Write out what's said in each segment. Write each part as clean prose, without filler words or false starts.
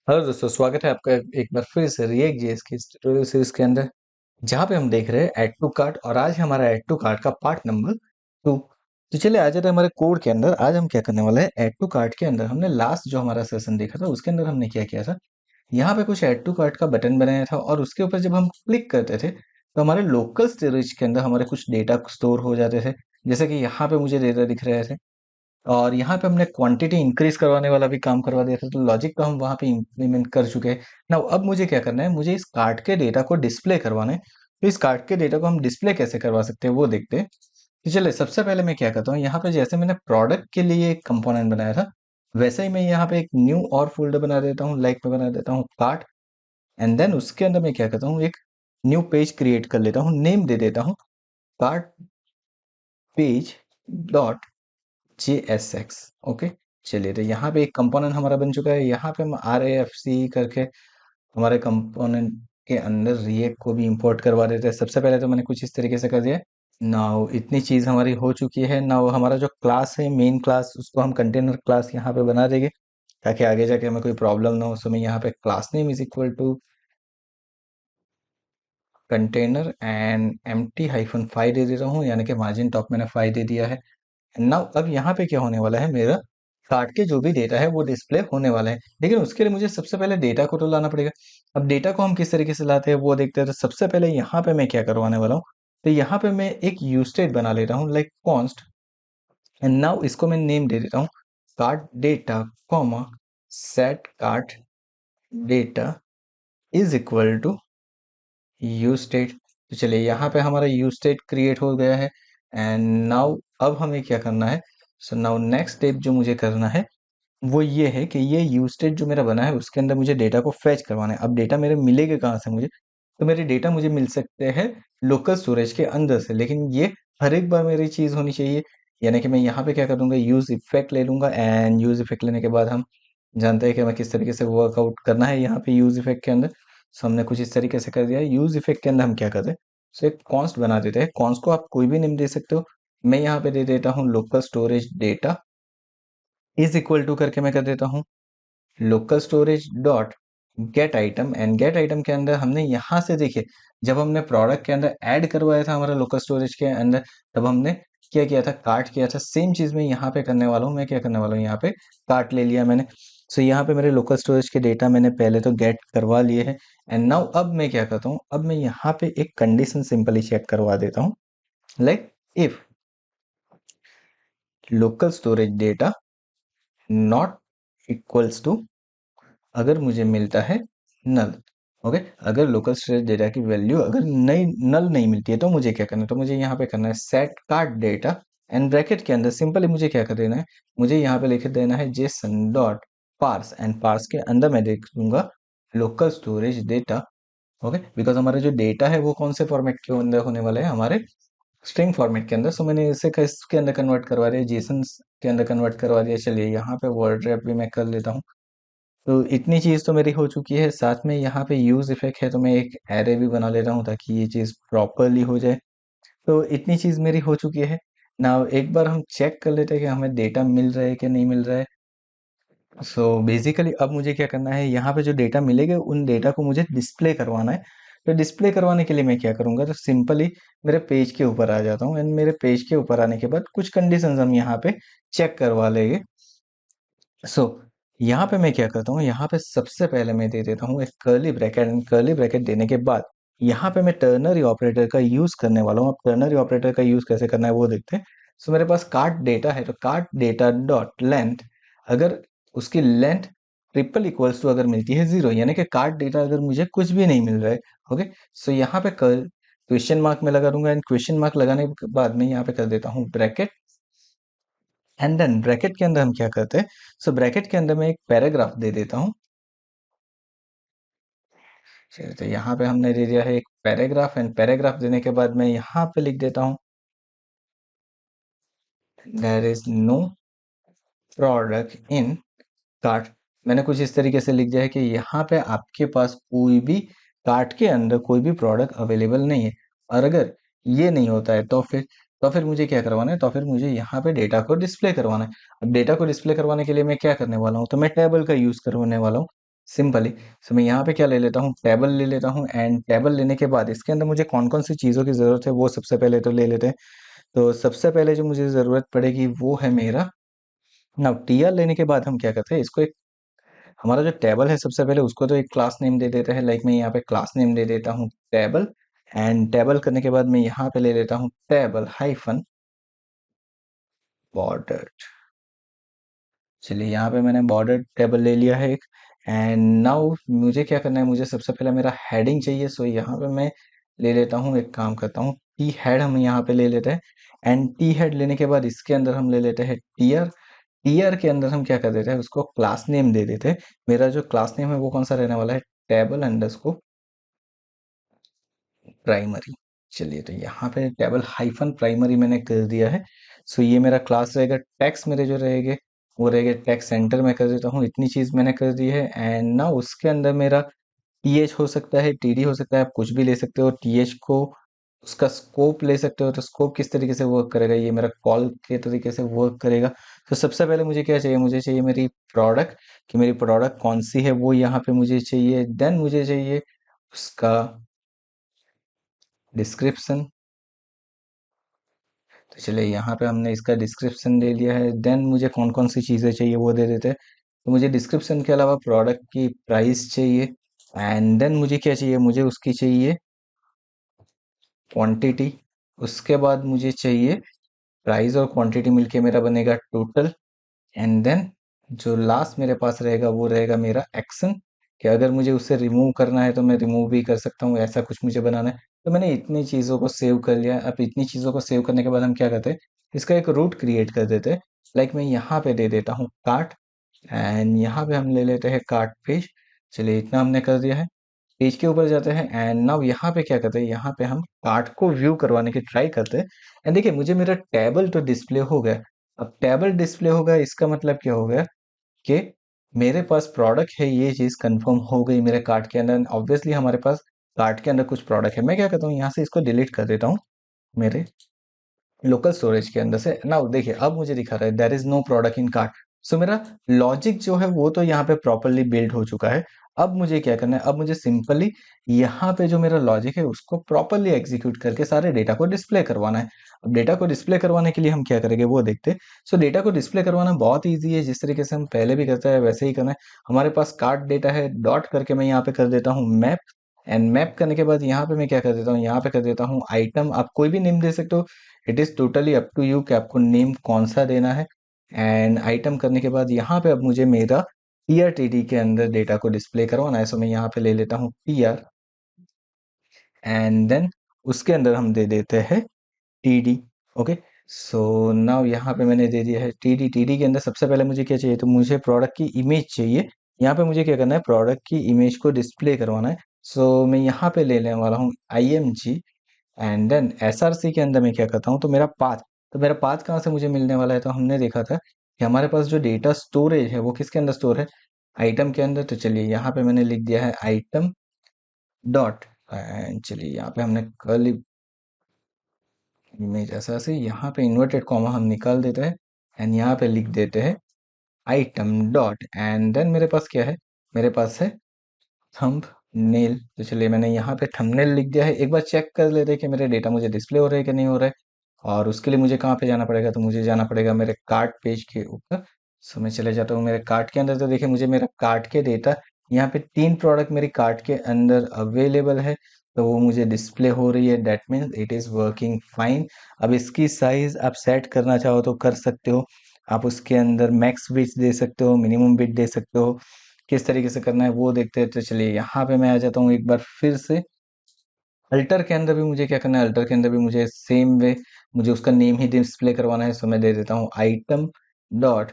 Hello दोस्तों, स्वागत है आपका एक बार फिर से रिएक्ट जेएस की इस ट्यूटोरियल सीरीज के अंदर, जहाँ पे हम देख रहे हैं ऐड टू कार्ट। और आज हमारा ऐड टू कार्ट का पार्ट नंबर 2। तो चलिए आ जाते हैं हमारे कोड के अंदर। आज हम क्या करने वाले हैं, ऐड टू कार्ट के अंदर हमने लास्ट जो हमारा सेशन देखा था उसके अंदर हमने क्या किया था। यहाँ पे कुछ ऐड टू कार्ट का बटन बनाया था और उसके ऊपर जब हम क्लिक करते थे तो हमारे लोकल स्टोरेज के अंदर हमारे कुछ डेटा स्टोर हो जाते थे। जैसे कि यहाँ पे मुझे डेटा दिख रहे थे और यहाँ पे हमने क्वांटिटी इंक्रीज करवाने वाला भी काम करवा दिया था, तो लॉजिक तो हम वहाँ पे इम्प्लीमेंट कर चुके हैं ना। अब मुझे क्या करना है, मुझे इस कार्ड के डेटा को डिस्प्ले करवाना है। तो इस कार्ड के डेटा को हम डिस्प्ले कैसे करवा सकते हैं वो देखते हैं। तो चलिए सबसे पहले मैं क्या करता हूँ, यहाँ पे जैसे मैंने प्रोडक्ट के लिए एक कंपोनेंट बनाया था वैसे ही मैं यहाँ पे एक न्यू और फोल्डर बना देता हूँ। लाइक मैं बना देता हूँ कार्ड, एंड देन उसके अंदर मैं क्या करता हूँ, एक न्यू पेज क्रिएट कर लेता हूँ। नेम दे देता हूँ card page dot JSX। Okay, चलिए तो यहाँ पे एक कंपोनेंट हमारा बन चुका है। यहाँ पे हम RAFC करके हमारे कंपोनेंट के अंदर रिएक्ट को भी इंपोर्ट करवा देते हैं। सबसे पहले तो मैंने कुछ इस तरीके से कर दिया। नाउ इतनी चीज हमारी हो चुकी है। नाउ हमारा जो क्लास है, मेन क्लास, उसको हम कंटेनर क्लास यहाँ पे बना देंगे ताकि आगे जाके हमें कोई प्रॉब्लम ना हो। सो मैं यहाँ पे class name is equal to container and empty-5 दे देता हूँ, यानी कि मार्जिन टॉप मैंने 5 दे दिया है। नाउ अब यहाँ पे क्या होने वाला है, मेरा कार्ड के जो भी डेटा है वो डिस्प्ले होने वाला है। लेकिन उसके लिए मुझे सबसे पहले डेटा को तो लाना पड़ेगा। अब डेटा को हम किस तरीके से लाते हैं वो देखते हैं। तो सबसे पहले यहाँ पे मैं क्या करवाने वाला हूँ, तो यहाँ पे मैं एक यूस्टेट बना लेता हूँ, लाइक कॉन्स्ट, एंड नाउ इसको मैं नेम दे देता हूँ card data comma set card data is equal to use state. तो चलिए यहाँ पे हमारा यू स्टेट क्रिएट हो गया है। एंड नाउ अब हमें क्या करना है, सो नाउ नेक्स्ट स्टेप जो मुझे करना है वो ये है कि ये यू स्टेट जो मेरा बना है उसके अंदर मुझे डेटा को फैच करवाना है। अब डेटा मेरे मिलेगा कहाँ से मुझे, तो मेरे डेटा मुझे मिल सकते हैं लोकल स्टोरेज के अंदर से, लेकिन ये हर एक बार मेरी चीज़ होनी चाहिए। यानी कि मैं यहाँ पे क्या करूँगा, यूज इफेक्ट ले लूंगा, एंड यूज इफेक्ट लेने के बाद हम जानते हैं कि हमें किस तरीके से वर्कआउट करना है यहाँ पे यूज इफेक्ट के अंदर। सो हमने कुछ इस तरीके से कर दिया है। यूज इफेक्ट के अंदर हम क्या करते हैं, सो एक कॉन्स्ट बना देते हैं। कॉन्स्ट को आप कोई भी नेम दे सकते हो। मैं यहाँ पे दे देता हूँ local storage data is equal to करके मैं कर देता हूँ local storage dot get item. And get item के अंदर हमने यहाँ से देखिए, जब हमने प्रोडक्ट के अंदर ऐड करवाया था हमारा लोकल स्टोरेज के अंदर, तब हमने क्या किया था, कार्ट किया था। सेम चीज मैं यहाँ पे करने वाला हूँ। मैं क्या करने वाला हूँ, यहाँ पे कार्ट ले लिया मैंने। सो यहाँ पे मेरे लोकल स्टोरेज के डेटा मैंने पहले तो गेट करवा लिए हैं। एंड नाउ अब मैं क्या करता हूँ, अब मैं यहाँ पे एक कंडीशन सिंपली चेक करवा देता हूँ, like if local storage data not equals to, अगर मुझे मिलता है नल। ओके, अगर लोकल स्टोरेज डेटा की वैल्यू अगर नई नल नहीं मिलती है तो मुझे क्या करना है, तो मुझे यहाँ पे करना है set card data, and bracket के अंदर सिंपली मुझे क्या कर देना है, मुझे यहाँ पे लिख देना है JSON dot parse, and parse के अंदर मैं देख दूंगा local storage data. Okay, because हमारा जो डेटा है वो कौन से फॉर्मेट के अंदर होने वाला है, हमारे स्ट्रिंग फॉर्मेट के अंदर। सो मैंने इसे इसके अंदर कन्वर्ट करवा दिया, जेसन के अंदर कन्वर्ट करवा दिया। चलिए यहाँ पे वर्ड रैप भी मैं कर लेता हूँ। तो इतनी चीज़ तो मेरी हो चुकी है। साथ में यहाँ पे यूज इफेक्ट है, तो मैं एक एरे भी बना लेता हूँ ताकि ये चीज़ प्रॉपरली हो जाए। तो इतनी चीज़ मेरी हो चुकी है। ना एक बार हम चेक कर लेते हैं कि हमें डेटा मिल रहा है कि नहीं मिल रहा है। सो बेसिकली अब मुझे क्या करना है, यहाँ पे जो डेटा मिलेगा उन डेटा को मुझे डिस्प्ले करवाना है। तो डिस्प्ले करवाने के लिए मैं क्या करूँगा, तो सिंपली मेरे पेज के ऊपर आ जाता हूँ, एंड मेरे पेज के ऊपर आने के बाद कुछ कंडीशंस हम यहाँ पे चेक करवा लेंगे। सो यहाँ पे मैं क्या करता हूँ, यहाँ पे सबसे पहले मैं दे देता हूँ एक curly bracket, and curly bracket देने के बाद यहाँ पे मैं टर्नरी ऑपरेटर का यूज करने वाला हूँ। अब टर्नरी ऑपरेटर का यूज कैसे करना है वो देखते हैं। सो मेरे पास कार्ट डेटा है, तो कार्ट डेटा डॉट लेंथ, अगर उसकी लेंथ ट्रिपल इक्वल्स टू अगर मिलती है 0, यानी कि कार्ट डेटा अगर मुझे कुछ भी नहीं मिल रहा है। ओके, सो यहाँ पे क्वेश्चन मार्क में लगा दूंगा, एंड क्वेश्चन मार्क लगाने के बाद मैं यहाँ पे कर देता हूँ ब्रैकेट, एंड देन ब्रैकेट के अंदर हम क्या करते हैं, सो ब्रैकेट के अंदर मैं एक पैराग्राफ दे देता हूँ। चलिए, तो यहाँ पे हमने दे दिया है एक पैराग्राफ, एंड पैराग्राफ देने के बाद मैं यहाँ पे लिख देता हूँ there is no product in cart. मैंने कुछ इस तरीके से लिख दिया है कि यहाँ पे आपके पास कोई भी कार्ट के अंदर कोई भी प्रोडक्ट अवेलेबल नहीं है। और अगर ये नहीं होता है तो फिर मुझे क्या करवाना है, तो फिर मुझे यहाँ पे डेटा को डिस्प्ले करवाना है। अब डेटा को डिस्प्ले करवाने के लिए मैं क्या करने वाला हूँ, तो मैं टेबल का यूज करने वाला हूँ। सिंपली। सो मैं यहाँ पे क्या ले लेता हूँ, टेबल ले लेता हूँ, एंड टेबल लेने के बाद इसके अंदर मुझे कौन कौन सी चीज़ों की ज़रूरत है वो सबसे पहले तो ले लेते हैं। तो सबसे पहले जो मुझे ज़रूरत पड़ेगी वो है मेरा, ना टीआर लेने के बाद हम क्या करते हैं, इसको एक, हमारा जो टेबल है सबसे पहले उसको तो एक क्लास नेम दे देते हैं। लाइक मैं यहाँ पे क्लास नेम दे देता हूँ टेबल, एंड टेबल करने के बाद मैं यहाँ पे ले लेता हूँ टेबल हाइफन बॉर्डर। चलिए यहाँ पे मैंने बॉर्डर टेबल ले लिया है एक। एंड नाउ मुझे क्या करना है, मुझे सबसे पहले मेरा हेडिंग चाहिए। सो यहाँ पे मैं ले लेता हूँ, एक काम करता हूँ, टी हेड हम यहाँ पे ले लेते हैं। एंड टी हेड लेने के बाद इसके अंदर हम ले लेते हैं टीयर। टीयर के अंदर हम क्या कर देते हैं, उसको क्लास नेम दे देते हैं। मेरा जो क्लास नेम है वो कौन सा रहने वाला है, टेबल अंडरस्कोर प्राइमरी। चलिए तो यहाँ पे टेबल हाइफन प्राइमरी मैंने कर दिया है। सो ये मेरा क्लास रहेगा। टैक्स मेरे जो रहेंगे वो रहेंगे टैक्स सेंटर में कर देता हूँ। इतनी चीज़ मैंने कर दी है। एंड ना उसके अंदर मेरा टीएच हो सकता है, टीडी हो सकता है, आप कुछ भी ले सकते हो। टीएच को उसका स्कोप ले सकते हो। तो स्कोप किस तरीके से वर्क करेगा, ये मेरा कॉल के तरीके से वर्क करेगा। तो सबसे पहले मुझे क्या चाहिए, मुझे चाहिए मेरी प्रोडक्ट, कि मेरी प्रोडक्ट कौन सी है वो यहाँ पे मुझे चाहिए। देन मुझे चाहिए उसका डिस्क्रिप्शन। तो चलिए यहाँ पे हमने इसका डिस्क्रिप्शन ले लिया है। देन मुझे कौन कौन सी चीज़ें चाहिए वो दे देते हैं। तो मुझे डिस्क्रिप्शन के अलावा प्रोडक्ट की प्राइस चाहिए। एंड देन मुझे क्या चाहिए, मुझे उसकी चाहिए क्वांटिटी। उसके बाद मुझे चाहिए प्राइस और क्वांटिटी मिलके मेरा बनेगा टोटल। एंड देन जो लास्ट मेरे पास रहेगा वो रहेगा मेरा एक्शन, कि अगर मुझे उसे रिमूव करना है तो मैं रिमूव भी कर सकता हूँ, ऐसा कुछ मुझे बनाना है। तो मैंने इतनी चीज़ों को सेव कर लिया। अब इतनी चीज़ों को सेव करने के बाद हम क्या करते हैं, इसका एक रूट क्रिएट कर देते हैं। लाइक मैं यहाँ पे दे देता हूँ कार्ट, एंड यहाँ पे हम ले लेते हैं कार्ट पेज। चलिए इतना हमने कर दिया है। पेज के ऊपर जाते हैं, एंड नाउ यहाँ पे क्या करते हैं, यहाँ पे हम कार्ट को व्यू करवाने की ट्राई करते हैं। एंड देखिए मुझे मेरा टेबल तो डिस्प्ले हो गया। अब टेबल डिस्प्ले हो गया, इसका मतलब क्या हो गया कि मेरे पास प्रोडक्ट है, ये चीज़ कंफर्म हो गई मेरे कार्ट के अंदर। ऑब्वियसली हमारे पास कार्ट के अंदर कुछ प्रोडक्ट है। मैं क्या करता हूँ, यहाँ से इसको डिलीट कर देता हूँ मेरे लोकल स्टोरेज के अंदर से। नाउ देखिए अब मुझे दिखा रहा है there is no product in cart. So मेरा लॉजिक जो है वो तो यहाँ पे प्रॉपरली बिल्ड हो चुका है। अब मुझे क्या करना है, अब मुझे सिंपली यहाँ पे जो मेरा लॉजिक है उसको प्रॉपरली एग्जीक्यूट करके सारे डेटा को डिस्प्ले करवाना है। अब डेटा को डिस्प्ले करवाने के लिए हम क्या करेंगे वो देखते हैं। सो डेटा को डिस्प्ले करवाना बहुत ईजी है, जिस तरीके से हम पहले भी करते हैं वैसे ही करना है। हमारे पास कार्ट डेटा है, डॉट करके मैं यहाँ पे कर देता हूँ मैप। एंड मैप करने के बाद यहाँ पे मैं क्या कर देता हूँ, यहाँ पे कर देता हूँ आइटम। आप कोई भी नेम दे सकते हो, it is totally up to you कि आपको नेम कौन सा देना है। एंड आइटम करने के बाद यहाँ पे अब मुझे मेरा टीआर टीडी के अंदर डेटा को डिस्प्ले करवाना है। सो मैं यहाँ पे ले लेता हूँ टीआर, एंड देन उसके अंदर हम दे देते हैं टीडी। ओके, सो नाउ यहाँ पे मैंने दे दिया है टीडी। टीडी के अंदर सबसे पहले मुझे क्या चाहिए, तो मुझे प्रोडक्ट की इमेज चाहिए। यहाँ पे मुझे क्या करना है, प्रोडक्ट की इमेज को डिस्प्ले करवाना है। सो मैं यहाँ पे ले लेने वाला हूँ IMG। एंड देन SRC के अंदर मैं क्या करता हूँ, तो मेरा पाथ, तो मेरा पाथ कहाँ से मुझे मिलने वाला है, तो हमने देखा था कि हमारे पास जो डेटा स्टोरेज है वो किसके अंदर स्टोर है, आइटम के अंदर। तो चलिए यहाँ पे मैंने लिख दिया है आइटम डॉट, एंड चलिए यहाँ पे हमने कर्ली इमेज SRC, यहाँ पे इन्वर्टेड कॉमा हम निकाल देते हैं। एंड यहाँ पे लिख देते हैं आइटम डॉट, एंड देन मेरे पास क्या है, मेरे पास है थंबनेल। तो चलिए मैंने यहाँ पे थंबनेल लिख दिया है। एक बार चेक कर लेते हैं कि मेरे डेटा मुझे डिस्प्ले हो रहे हैं कि नहीं हो रहा है। और उसके लिए मुझे कहाँ पे जाना पड़ेगा, तो मुझे जाना पड़ेगा मेरे कार्ट पेज के ऊपर। सो मैं चले जाता हूँ मेरे कार्ट के अंदर। तो देखिए मुझे मेरा कार्ट के डेटा, यहाँ पे 3 प्रोडक्ट मेरी कार्ट के अंदर अवेलेबल है, तो वो मुझे डिस्प्ले हो रही है। That means it is working fine. अब इसकी साइज आप सेट करना चाहो तो कर सकते हो। आप उसके अंदर मैक्स बिट्स दे सकते हो, मिनिमम बिट दे सकते हो। किस तरीके से करना है वो देखते हैं। तो चलिए यहाँ पे मैं आ जाता हूँ एक बार फिर से। अल्टर के अंदर भी मुझे क्या करना है, अल्टर के अंदर भी मुझे सेम वे, मुझे उसका नेम ही डिस्प्ले करवाना है। सो मैं दे देता हूँ आइटम डॉट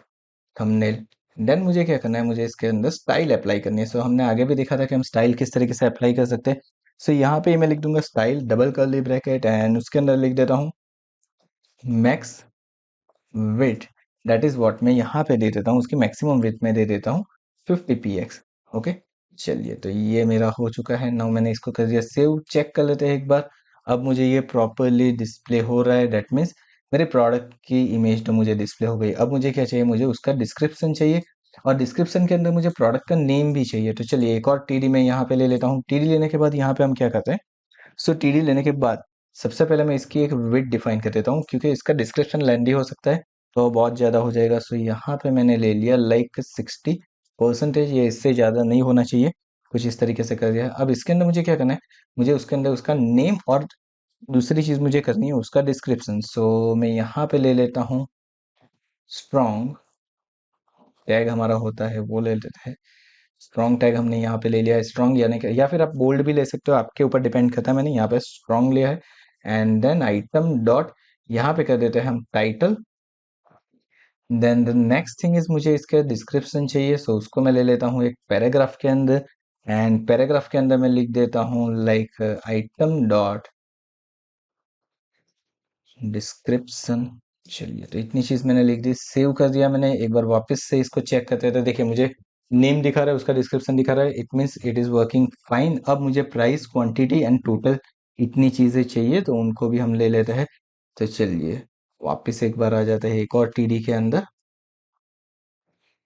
थंबनेल। देन मुझे क्या करना है, मुझे इसके अंदर स्टाइल अप्लाई करनी है। सो हमने आगे भी देखा था कि हम स्टाइल किस तरीके से अप्लाई कर सकते हैं। सो यहाँ पे मैं लिख दूंगा style double curly bracket, and उसके अंदर लिख देता हूँ max width. That is what मैं यहाँ पे दे देता हूँ, उसकी मैक्सिमम विड्थ में दे देता हूँ 50 px। ओके, चलिए तो ये मेरा हो चुका है। नाउ मैंने इसको कर दिया सेव। चेक कर लेते हैं एक बार। अब मुझे ये प्रॉपरली डिस्प्ले हो रहा है। दैट मीन्स मेरे प्रोडक्ट की इमेज तो मुझे डिस्प्ले हो गई। अब मुझे क्या चाहिए, मुझे उसका डिस्क्रिप्शन चाहिए। और डिस्क्रिप्शन के अंदर मुझे प्रोडक्ट का नेम भी चाहिए। तो चलिए एक और टीडी मैं यहाँ पे ले लेता हूँ। टीडी लेने के बाद यहाँ पे हम क्या करते हैं, सो टीडी लेने के बाद सबसे पहले मैं इसकी एक विड्थ डिफाइन कर देता हूँ, क्योंकि इसका डिस्क्रिप्शन लेंदी हो सकता है तो बहुत ज़्यादा हो जाएगा। सो यहाँ पे मैंने ले लिया लाइक 60%, ये इससे ज़्यादा नहीं होना चाहिए। कुछ इस तरीके से कर दिया। अब इसके अंदर मुझे क्या करना है, मुझे उसके अंदर उसका नेम और दूसरी चीज़ मुझे करनी है उसका डिस्क्रिप्शन। सो मैं यहाँ पे ले लेता हूँ स्ट्रॉन्ग टैग हमारा होता है वो ले लेते हैं। स्ट्रॉन्ग टैग हमने यहाँ पे ले लिया है। स्ट्रॉन्ग यानी कि, या फिर आप बोल्ड भी ले सकते हो, आपके ऊपर डिपेंड करता है। मैंने यहाँ पे स्ट्रॉन्ग लिया है। एंड देन आइटम डॉट, यहाँ पे कर देते हैं हम title. Then the next thing is मुझे इसका डिस्क्रिप्शन चाहिए, सो उसको मैं ले लेता हूँ एक पैराग्राफ के अंदर। एंड पैराग्राफ के अंदर मैं लिख देता हूँ लाइक आइटम डॉट डिस्क्रिप्शन। चलिए, तो इतनी चीज मैंने लिख दी, सेव कर दिया मैंने। एक बार वापस से इसको चेक करते थे, देखिए मुझे नेम दिखा रहा है, उसका डिस्क्रिप्शन दिखा रहा है, it means it is working fine. अब मुझे प्राइस, क्वांटिटी एंड टोटल इतनी चीजें चाहिए, तो उनको भी हम ले लेते हैं। तो चलिए वापस एक बार आ जाते हैं एक और टीडी के अंदर।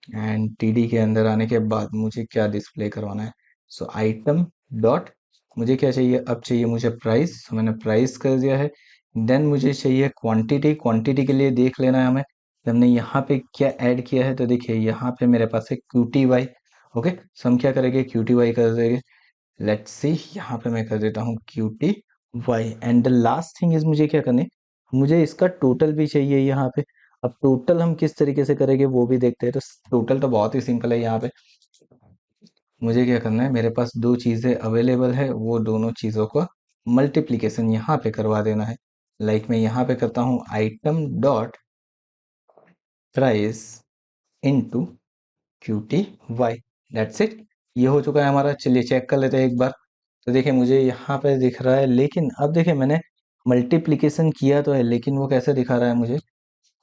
एंड टीडी के अंदर आने के बाद मुझे क्या डिस्प्ले करवाना है, सो आइटम डॉट, मुझे क्या चाहिए, अब चाहिए मुझे प्राइस, तो मैंने प्राइस कर दिया है। देन मुझे चाहिए क्वांटिटी। क्वांटिटी के लिए देख लेना है हमें कि हमने यहाँ पे क्या ऐड किया है। तो देखिए यहाँ पे मेरे पास है QTY। ओके, सो हम क्या करेंगे, QTY कर देंगे। लेट्स सी, यहाँ पे मैं कर देता हूँ QTY। And the last thing is मुझे क्या करनी, मुझे इसका टोटल भी चाहिए यहाँ पे। अब टोटल हम किस तरीके से करेंगे वो भी देखते हैं। तो टोटल तो बहुत ही सिंपल है। यहाँ पे मुझे क्या करना है, मेरे पास दो चीजें अवेलेबल है, वो दोनों चीजों को मल्टीप्लीकेशन यहाँ पे करवा देना है। लाइक मैं यहाँ पे करता हूँ item dot price into QTY। That's it, ये हो चुका है हमारा। चलिए चेक कर लेते हैं एक बार। तो देखिए मुझे यहाँ पे दिख रहा है, लेकिन अब देखिए मैंने मल्टीप्लिकेशन किया तो है, लेकिन वो कैसे दिखा रहा है, मुझे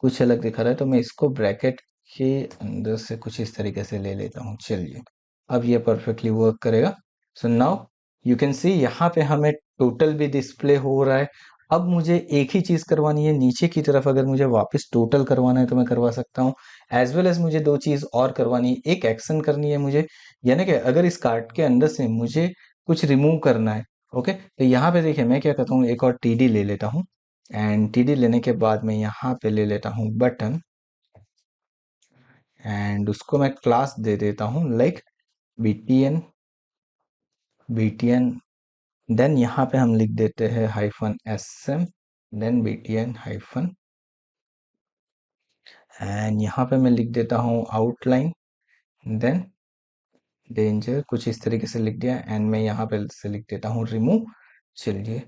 कुछ अलग दिखा रहा है। तो मैं इसको ब्रैकेट के अंदर से कुछ इस तरीके से ले लेता हूँ। चलिए अब ये परफेक्टली वर्क करेगा। So now you can see यहाँ पे हमें टोटल भी डिस्प्ले हो रहा है। अब मुझे एक ही चीज करवानी है, नीचे की तरफ अगर मुझे वापस टोटल करवाना है तो मैं करवा सकता हूँ। एज वेल एज मुझे दो चीज और करवानी है, एक एक्शन करनी है मुझे, यानी कि अगर इस कार्ट के अंदर से मुझे कुछ रिमूव करना है। ओके, तो यहाँ पे देखिए मैं क्या करता हूँ, एक और टीडी ले लेता हूँ। एंड टीडी लेने के बाद मैं यहाँ पे ले लेता हूँ बटन। एंड उसको मैं क्लास दे देता हूँ लाइक BTN। देन यहाँ पे हम लिख देते हैं -SM, then BTN hyphen. And यहाँ पे मैं लिख देता हूँ आउटलाइन, देन डेंजर, कुछ इस तरीके से लिख दिया। एंड मैं यहाँ पे से लिख देता हूँ रिमूव। चलिए,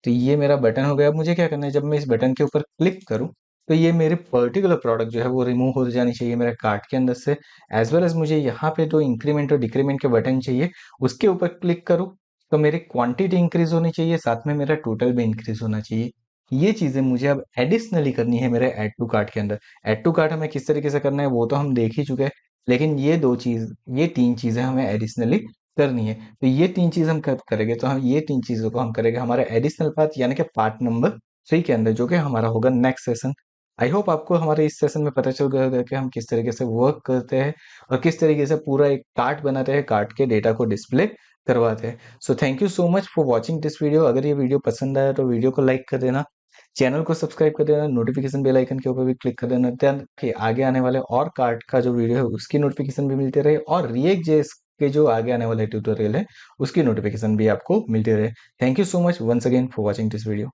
तो ये मेरा बटन हो गया। अब मुझे क्या करना है, जब मैं इस बटन के ऊपर क्लिक करूँ तो ये मेरे पर्टिकुलर प्रोडक्ट जो है वो रिमूव हो जानी चाहिए मेरे कार्ट के अंदर से। एज वेल एज मुझे यहाँ पे जो इंक्रीमेंट और डिक्रीमेंट के बटन चाहिए, उसके ऊपर क्लिक करूँ तो मेरी क्वांटिटी इंक्रीज होनी चाहिए, साथ में मेरा टोटल भी इंक्रीज होना चाहिए। ये चीजें मुझे अब एडिशनली करनी है मेरे ऐड टू कार्ट के अंदर। ऐड टू कार्ट हमें किस तरीके से करना है वो तो हम देख ही चुके हैं, लेकिन ये तीन चीजें हमें एडिशनली करनी है। तो ये तीन चीज हम कब करेंगे, तो हम ये तीन चीजों को हम करेंगे हमारे एडिशनल पार्ट, यानी कि पार्ट नंबर 3 के अंदर, जो कि हमारा होगा नेक्स्ट सेशन। आई होप आपको हमारे इस सेशन में पता चल गया होगा कि हम किस तरीके से वर्क करते हैं और किस तरीके से पूरा एक कार्ट बनाते हैं, कार्ट के डेटा को डिस्प्ले करवाते हैं। So thank you so much for watching this video. अगर ये वीडियो पसंद आया तो वीडियो को लाइक कर देना, चैनल को सब्सक्राइब कर देना, नोटिफिकेशन बेल आइकन के ऊपर भी क्लिक कर देना, ताकि आगे आने वाले और कार्ड का जो वीडियो है उसकी नोटिफिकेशन भी मिलती रहे, और रिएक्ट जेएस के जो आगे आने वाले ट्यूटोरियल है उसकी नोटिफिकेशन भी आपको मिलती रहे। Thank you so much once again for watching this video.